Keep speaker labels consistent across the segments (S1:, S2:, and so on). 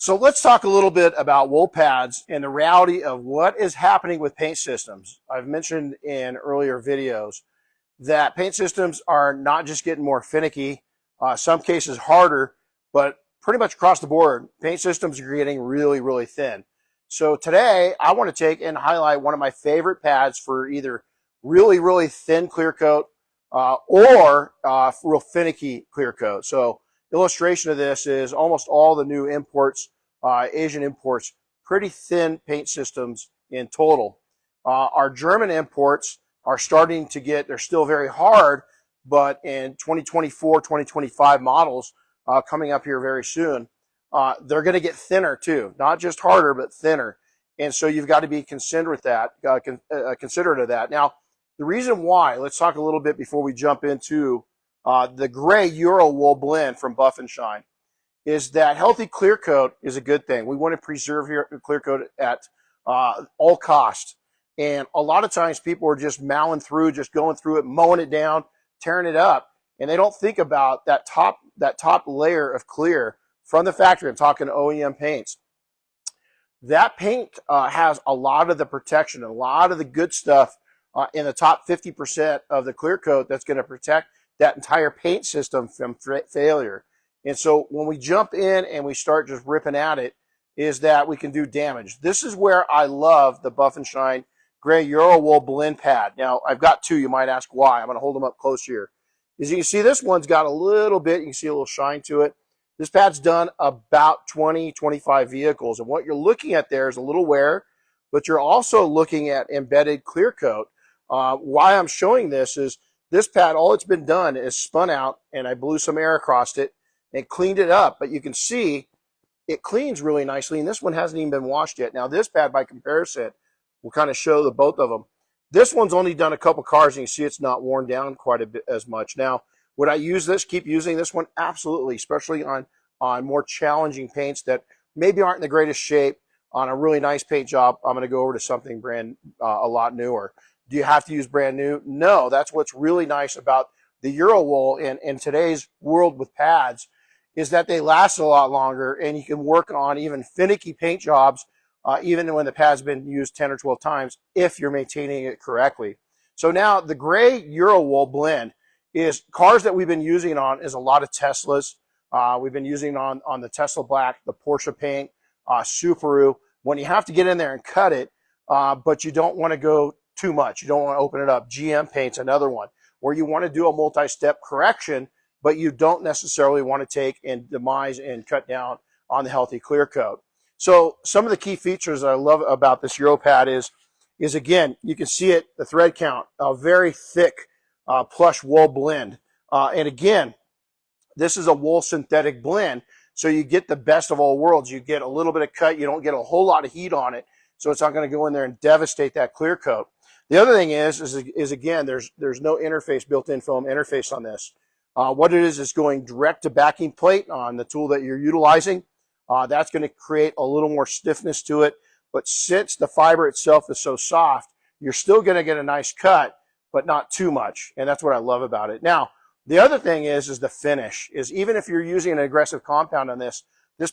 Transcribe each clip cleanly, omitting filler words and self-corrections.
S1: So let's talk a little bit about wool pads and the reality of what is happening with paint systems. I've mentioned in earlier videos that paint systems are not just getting more finicky, some cases harder, but pretty much across the board, paint systems are getting really, really thin. So today I want to take and highlight one of my favorite pads for either really, really thin clear coat or real finicky clear coat. So illustration of this is almost all the new imports, Asian imports, pretty thin paint systems in total. Our German imports are starting to get, they're still very hard, but in 2024, 2025 models coming up here very soon, they're going to get thinner too, not just harder, but thinner. And so you've got to be considerate of that. Now, the reason why, let's talk a little bit before we jump into the Grey Euro-Wool blend from Buff and Shine, is that healthy clear coat is a good thing. We want to preserve clear coat at all costs. And a lot of times people are just mowing through, just going through it, mowing it down, tearing it up, and they don't think about that top layer of clear from the factory. I'm talking OEM paints. That paint has a lot of the protection, a lot of the good stuff in the top 50% of the clear coat that's going to protect that entire paint system from failure. And so when we jump in and we start just ripping at it, is that we can do damage. This is where I love the Buff and Shine Grey Euro-Wool Blend Pad. Now, I've got two. You might ask why. I'm going to hold them up close here. As you can see, this one's got a little bit, you can see a little shine to it. This pad's done about 20, 25 vehicles. And what you're looking at there is a little wear, but you're also looking at embedded clear coat. Why I'm showing this is this pad, all it's been done is spun out, and I blew some air across it and cleaned it up. But you can see it cleans really nicely, and this one hasn't even been washed yet. Now, this pad, by comparison, will kind of show the both of them. This one's only done a couple cars, and you see it's not worn down quite a bit as much. Now, would I use this, keep using this one? Absolutely, especially on more challenging paints that maybe aren't in the greatest shape. On a really nice paint job, I'm going to go over to something brand a lot newer. Do you have to use brand new? No, that's what's really nice about the Euro-Wool in today's world with pads, is that they last a lot longer, and you can work on even finicky paint jobs even when the pad's been used 10 or 12 times if you're maintaining it correctly. So now the Grey Euro-Wool blend is cars that we've been using on is a lot of Teslas. We've been using on the Tesla Black, the Porsche paint, Subaru. When you have to get in there and cut it, but you don't want to go too much. You don't want to open it up. GM paint's another one where you want to do a multi-step correction, but you don't necessarily want to take and demise and cut down on the healthy clear coat. So some of the key features I love about this Euro pad is again, you can see it, the thread count, a very thick plush wool blend. And again, this is a wool synthetic blend, so you get the best of all worlds. You get a little bit of cut, you don't get a whole lot of heat on it, so it's not going to go in there and devastate that clear coat. The other thing is again, there's no interface, built-in foam interface on this. What it is going direct to backing plate on the tool that you're utilizing. That's going to create a little more stiffness to it. But since the fiber itself is so soft, you're still going to get a nice cut, but not too much. And that's what I love about it. Now, the other thing is the finish. Is even if you're using an aggressive compound on this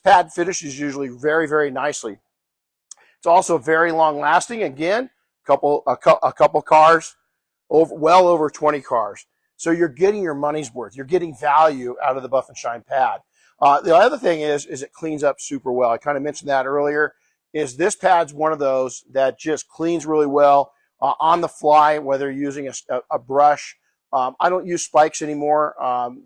S1: pad finishes usually very, very nicely. It's also very long lasting. Again, a couple cars, well over 20 cars. So you're getting your money's worth. You're getting value out of the Buff and Shine pad. The other thing is it cleans up super well. I kind of mentioned that earlier, is this pad's one of those that just cleans really well on the fly, whether you're using a brush. I don't use spikes anymore.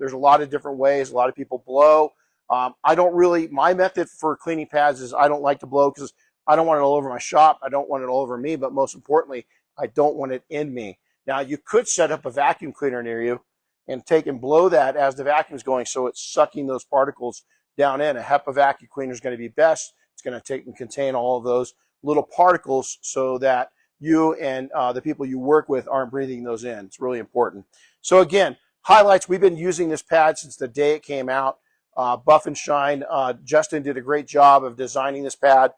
S1: There's a lot of different ways. A lot of people blow. My method for cleaning pads is I don't like to blow because I don't want it all over my shop. I don't want it all over me, but most importantly, I don't want it in me. Now, you could set up a vacuum cleaner near you and take and blow that as the vacuum's going, so it's sucking those particles down in. A HEPA vacuum cleaner is going to be best. It's going to take and contain all of those little particles so that you and the people you work with aren't breathing those in. It's really important. So again, highlights, we've been using this pad since the day it came out. Buff and Shine, Justin did a great job of designing this pad.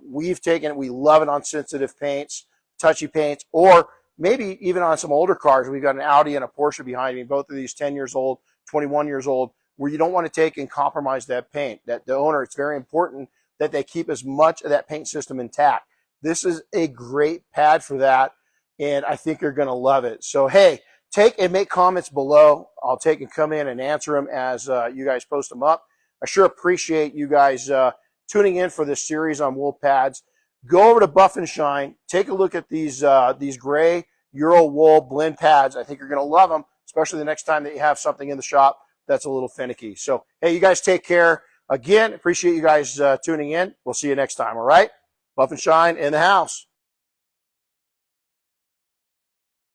S1: We've taken it, we love it on sensitive paints, touchy paints, or maybe even on some older cars. We've got an Audi and a Porsche behind me, both of these 10 years old, 21 years old. where you don't want to take and compromise that paint. That the owner, it's very important that they keep as much of that paint system intact. This is a great pad for that, and I think you're going to love it. So, hey, take and make comments below. I'll take and come in and answer them as you guys post them up. I sure appreciate you guys tuning in for this series on wool pads. Go over to Buff and Shine. Take a look at these gray Euro wool blend pads. I think you're going to love them, especially the next time that you have something in the shop that's a little finicky. So, hey, you guys take care. Again, appreciate you guys tuning in. We'll see you next time, all right? Buff and Shine in the house.